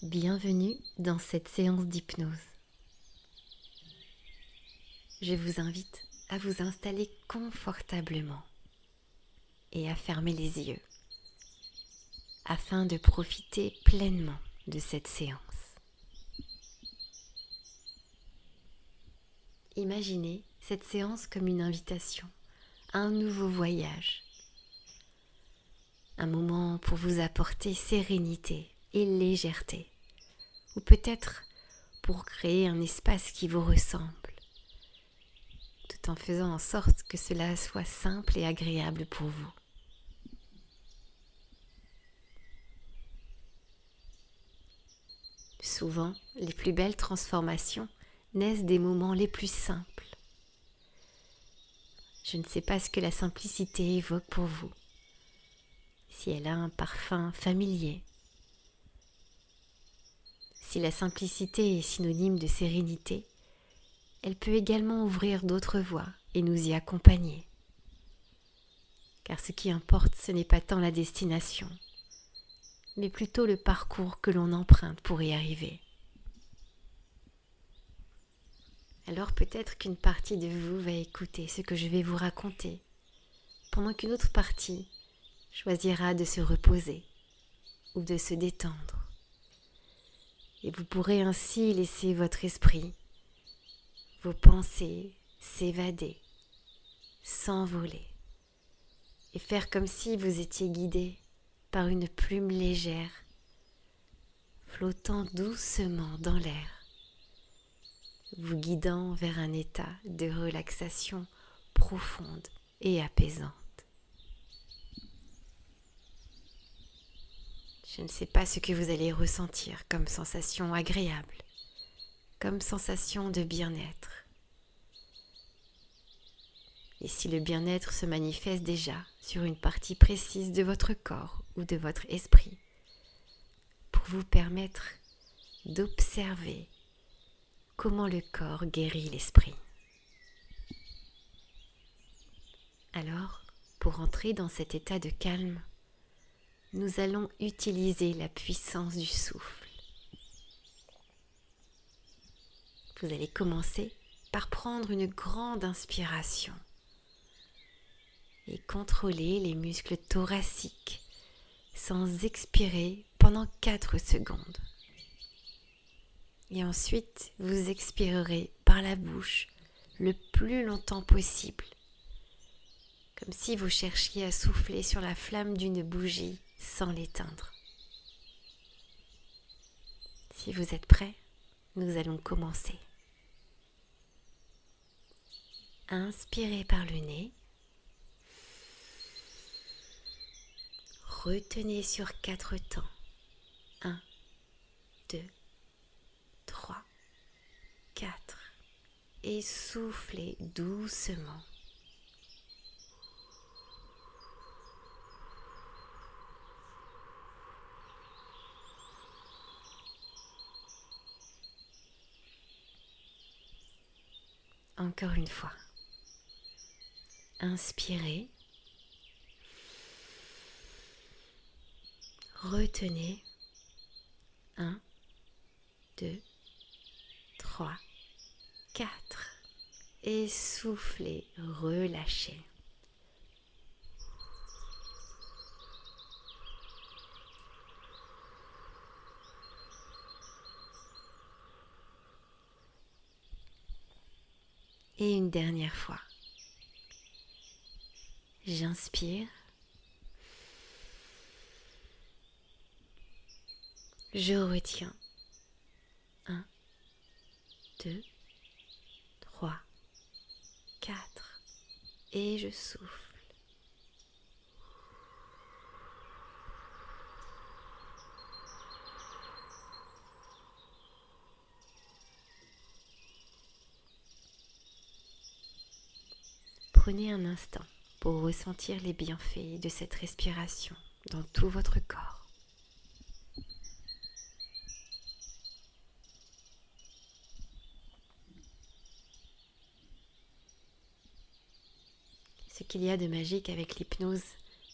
Bienvenue dans cette séance d'hypnose. Je vous invite à vous installer confortablement et à fermer les yeux afin de profiter pleinement de cette séance. Imaginez cette séance comme une invitation à un nouveau voyage, un moment pour vous apporter sérénité et légèreté, ou peut-être pour créer un espace qui vous ressemble, tout en faisant en sorte que cela soit simple et agréable pour vous. Souvent, les plus belles transformations naissent des moments les plus simples. Je ne sais pas ce que la simplicité évoque pour vous, si elle a un parfum familier, si la simplicité est synonyme de sérénité, elle peut également ouvrir d'autres voies et nous y accompagner. Car ce qui importe, ce n'est pas tant la destination, mais plutôt le parcours que l'on emprunte pour y arriver. Alors peut-être qu'une partie de vous va écouter ce que je vais vous raconter, pendant qu'une autre partie choisira de se reposer ou de se détendre. Et vous pourrez ainsi laisser votre esprit, vos pensées s'évader, s'envoler, et faire comme si vous étiez guidé par une plume légère, flottant doucement dans l'air, vous guidant vers un état de relaxation profonde et apaisante. Je ne sais pas ce que vous allez ressentir comme sensation agréable, comme sensation de bien-être. Et si le bien-être se manifeste déjà sur une partie précise de votre corps ou de votre esprit, pour vous permettre d'observer comment le corps guérit l'esprit. Alors, pour entrer dans cet état de calme, nous allons utiliser la puissance du souffle. Vous allez commencer par prendre une grande inspiration et contrôler les muscles thoraciques sans expirer pendant 4 secondes. Et ensuite, vous expirerez par la bouche le plus longtemps possible, comme si vous cherchiez à souffler sur la flamme d'une bougie sans l'éteindre. Si vous êtes prêts, nous allons commencer. Inspirez par le nez. Retenez sur 4 temps. 1, 2, 3, 4. Et soufflez doucement. Encore une fois. Inspirez. Retenez. 1, 2, 3, 4. Et soufflez, relâchez. Et une dernière fois. J'inspire. Je retiens. 1, 2, 3, 4. Et je souffle. Prenez un instant pour ressentir les bienfaits de cette respiration dans tout votre corps. Ce qu'il y a de magique avec l'hypnose,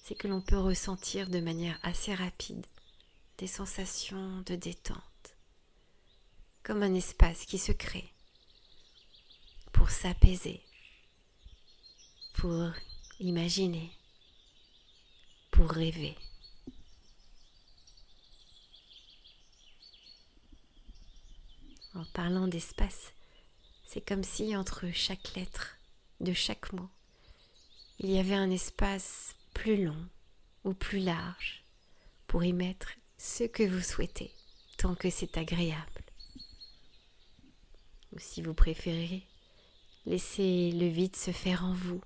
c'est que l'on peut ressentir de manière assez rapide des sensations de détente, comme un espace qui se crée pour s'apaiser, pour imaginer, pour rêver. En parlant d'espace, c'est comme si entre chaque lettre de chaque mot, il y avait un espace plus long ou plus large pour y mettre ce que vous souhaitez, tant que c'est agréable. Ou si vous préférez, laissez le vide se faire en vous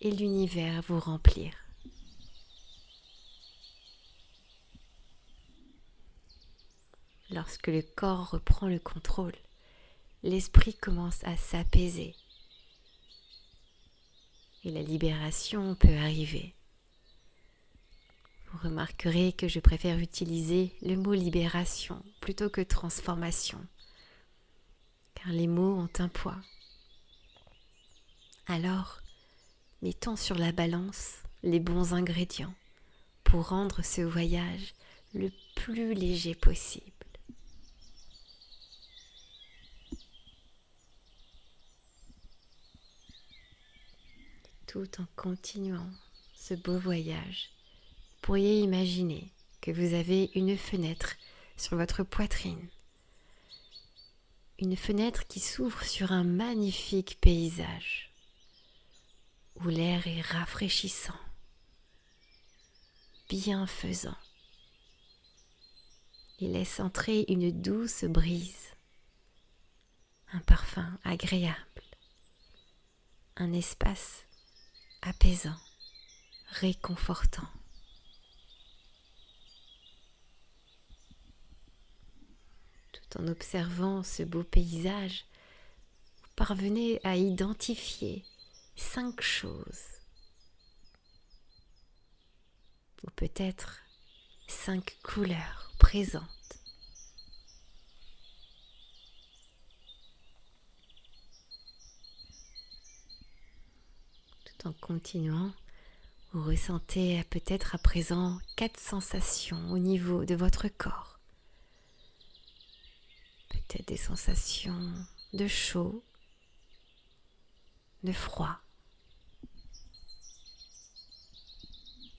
et l'univers vous remplir. Lorsque le corps reprend le contrôle, l'esprit commence à s'apaiser et la libération peut arriver. Vous remarquerez que je préfère utiliser le mot libération plutôt que transformation, car les mots ont un poids. Alors, mettons sur la balance les bons ingrédients pour rendre ce voyage le plus léger possible. Tout en continuant ce beau voyage, vous pourriez imaginer que vous avez une fenêtre sur votre poitrine. Une fenêtre qui s'ouvre sur un magnifique paysage où l'air est rafraîchissant, bienfaisant. Il laisse entrer une douce brise, un parfum agréable, un espace apaisant, réconfortant. Tout en observant ce beau paysage, vous parvenez à identifier 5 choses, ou peut-être 5 couleurs présentes. Tout en continuant, vous ressentez peut-être à présent 4 sensations au niveau de votre corps. Peut-être des sensations de chaud, de froid,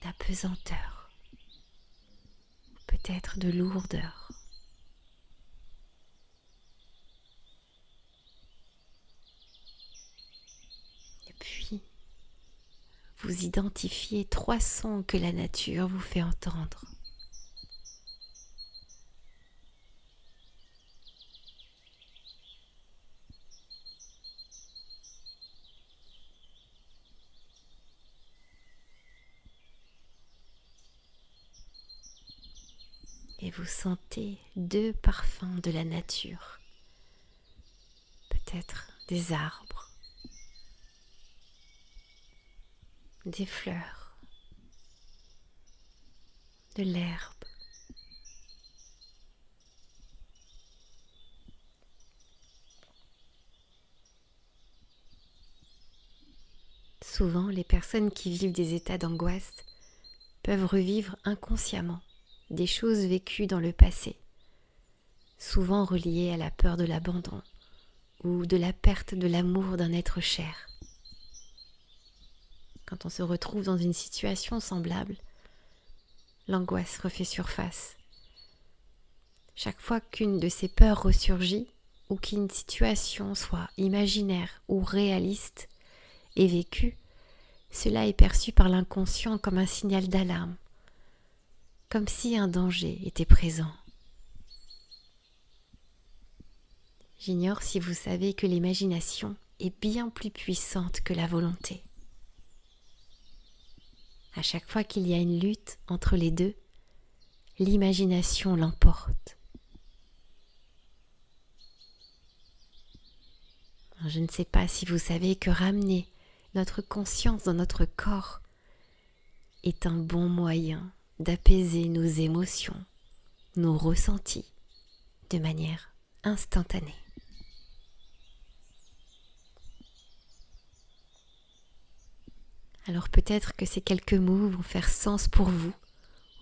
d'apesanteur, peut-être de lourdeur. Et puis, vous identifiez 3 sons que la nature vous fait entendre. Et vous sentez 2 parfums de la nature, peut-être des arbres, des fleurs, de l'herbe. Souvent, les personnes qui vivent des états d'angoisse peuvent revivre inconsciemment des choses vécues dans le passé, souvent reliées à la peur de l'abandon ou de la perte de l'amour d'un être cher. Quand on se retrouve dans une situation semblable, l'angoisse refait surface. Chaque fois qu'une de ces peurs ressurgit ou qu'une situation, soit imaginaire ou réaliste, est vécue, cela est perçu par l'inconscient comme un signal d'alarme, comme si un danger était présent. J'ignore si vous savez que l'imagination est bien plus puissante que la volonté. À chaque fois qu'il y a une lutte entre les deux, l'imagination l'emporte. Je ne sais pas si vous savez que ramener notre conscience dans notre corps est un bon moyen d'apaiser nos émotions, nos ressentis, de manière instantanée. Alors peut-être que ces quelques mots vont faire sens pour vous,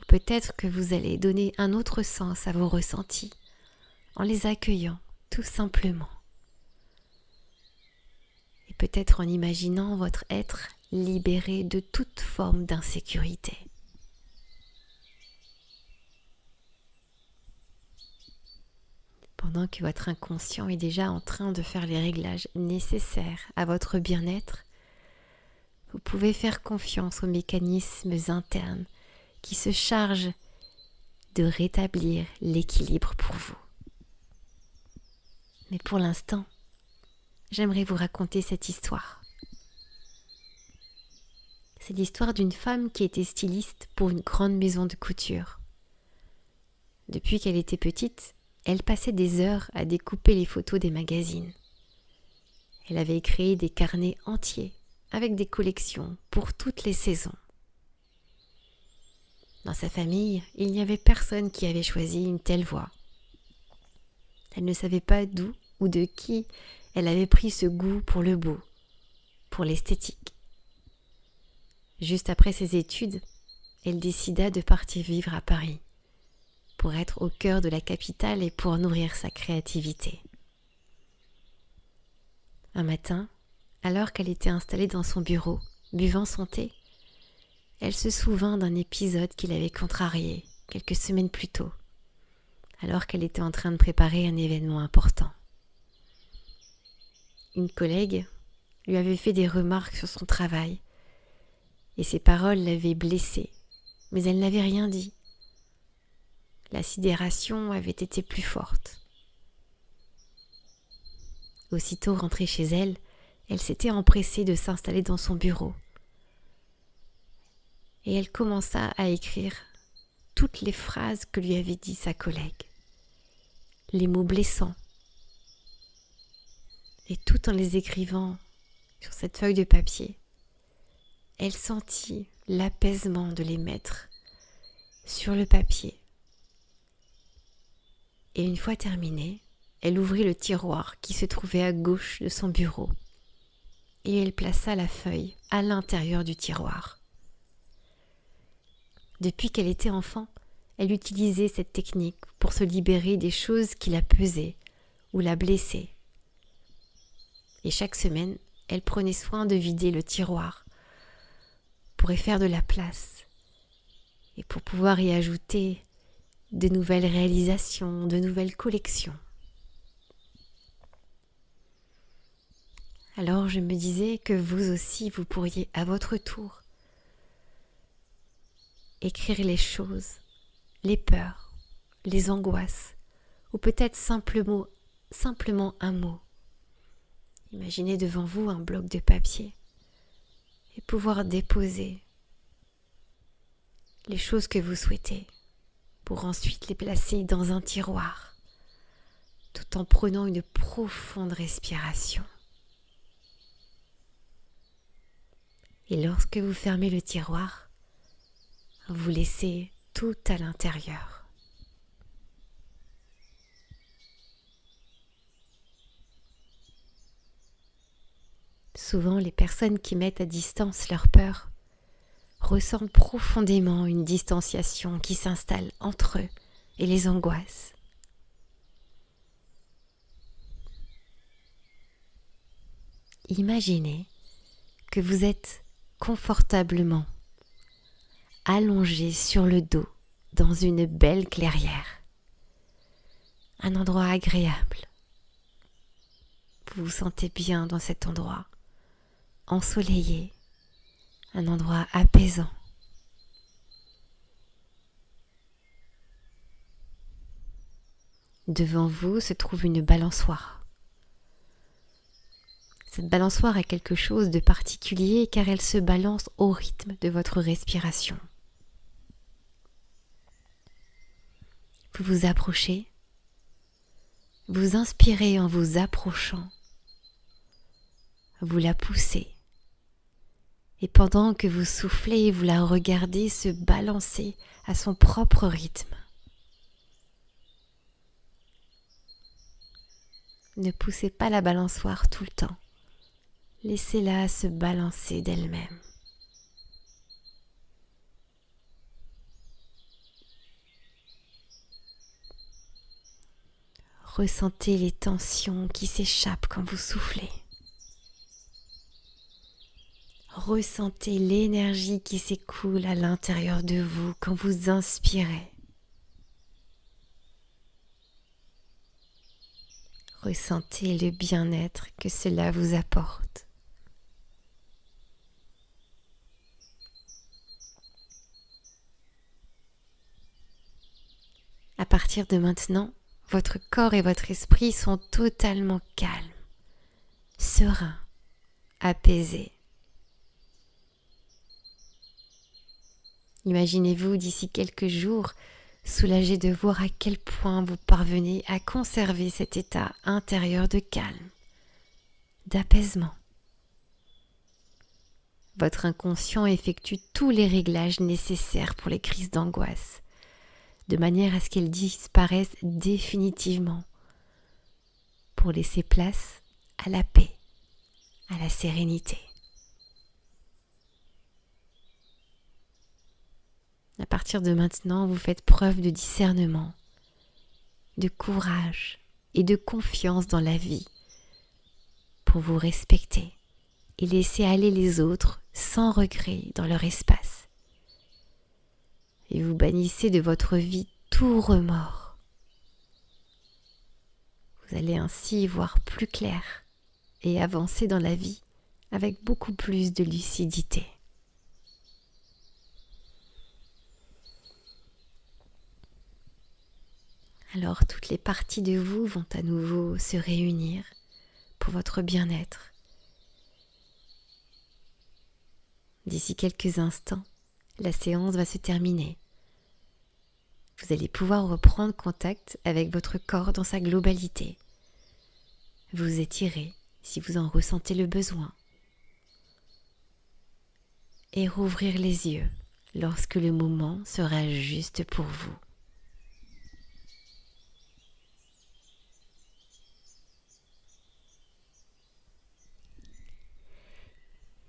ou peut-être que vous allez donner un autre sens à vos ressentis en les accueillant tout simplement. Et peut-être en imaginant votre être libéré de toute forme d'insécurité. Pendant que votre inconscient est déjà en train de faire les réglages nécessaires à votre bien-être, vous pouvez faire confiance aux mécanismes internes qui se chargent de rétablir l'équilibre pour vous. Mais pour l'instant, j'aimerais vous raconter cette histoire. C'est l'histoire d'une femme qui était styliste pour une grande maison de couture. Depuis qu'elle était petite, elle passait des heures à découper les photos des magazines. Elle avait créé des carnets entiers avec des collections pour toutes les saisons. Dans sa famille, il n'y avait personne qui avait choisi une telle voie. Elle ne savait pas d'où ou de qui elle avait pris ce goût pour le beau, pour l'esthétique. Juste après ses études, elle décida de partir vivre à Paris, pour être au cœur de la capitale et pour nourrir sa créativité. Un matin, alors qu'elle était installée dans son bureau, buvant son thé, elle se souvint d'un épisode qui l'avait contrariée quelques semaines plus tôt, alors qu'elle était en train de préparer un événement important. Une collègue lui avait fait des remarques sur son travail et ses paroles l'avaient blessée, mais elle n'avait rien dit. La sidération avait été plus forte. Aussitôt rentrée chez elle, elle s'était empressée de s'installer dans son bureau. Et elle commença à écrire toutes les phrases que lui avait dit sa collègue, les mots blessants. Et tout en les écrivant sur cette feuille de papier, elle sentit l'apaisement de les mettre sur le papier. Et une fois terminée, elle ouvrit le tiroir qui se trouvait à gauche de son bureau et elle plaça la feuille à l'intérieur du tiroir. Depuis qu'elle était enfant, elle utilisait cette technique pour se libérer des choses qui la pesaient ou la blessaient. Et chaque semaine, elle prenait soin de vider le tiroir pour y faire de la place et pour pouvoir y ajouter de nouvelles réalisations, de nouvelles collections. Alors je me disais que vous aussi, vous pourriez à votre tour écrire les choses, les peurs, les angoisses, ou peut-être simplement un mot. Imaginez devant vous un bloc de papier et pouvoir déposer les choses que vous souhaitez pour ensuite les placer dans un tiroir tout en prenant une profonde respiration. Et lorsque vous fermez le tiroir, vous laissez tout à l'intérieur. Souvent, les personnes qui mettent à distance leur peur ressentent profondément une distanciation qui s'installe entre eux et les angoisses. Imaginez que vous êtes confortablement allongé sur le dos dans une belle clairière, un endroit agréable. Vous vous sentez bien dans cet endroit, ensoleillé, un endroit apaisant. Devant vous se trouve une balançoire. Cette balançoire a quelque chose de particulier car elle se balance au rythme de votre respiration. Vous vous approchez, vous inspirez en vous approchant, vous la poussez et pendant que vous soufflez, vous la regardez se balancer à son propre rythme. Ne poussez pas la balançoire tout le temps. Laissez-la se balancer d'elle-même. Ressentez les tensions qui s'échappent quand vous soufflez. Ressentez l'énergie qui s'écoule à l'intérieur de vous quand vous inspirez. Ressentez le bien-être que cela vous apporte. À partir de maintenant, votre corps et votre esprit sont totalement calmes, sereins, apaisés. Imaginez-vous d'ici quelques jours soulagé de voir à quel point vous parvenez à conserver cet état intérieur de calme, d'apaisement. Votre inconscient effectue tous les réglages nécessaires pour les crises d'angoisse, de manière à ce qu'elles disparaissent définitivement, pour laisser place à la paix, à la sérénité. À partir de maintenant, vous faites preuve de discernement, de courage et de confiance dans la vie pour vous respecter et laisser aller les autres sans regret dans leur espace. Et vous bannissez de votre vie tout remords. Vous allez ainsi y voir plus clair et avancer dans la vie avec beaucoup plus de lucidité. Alors toutes les parties de vous vont à nouveau se réunir pour votre bien-être. D'ici quelques instants, la séance va se terminer. Vous allez pouvoir reprendre contact avec votre corps dans sa globalité. Vous étirez si vous en ressentez le besoin. Et rouvrir les yeux lorsque le moment sera juste pour vous.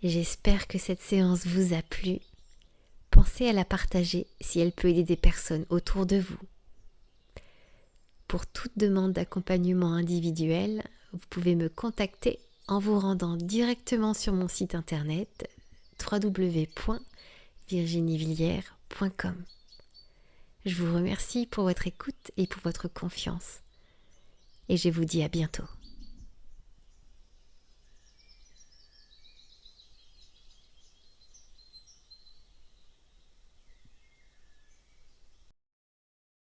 J'espère que cette séance vous a plu. Pensez à la partager si elle peut aider des personnes autour de vous. Pour toute demande d'accompagnement individuel, vous pouvez me contacter en vous rendant directement sur mon site internet www.virginievilliers.com. Je vous remercie pour votre écoute et pour votre confiance. Et je vous dis à bientôt.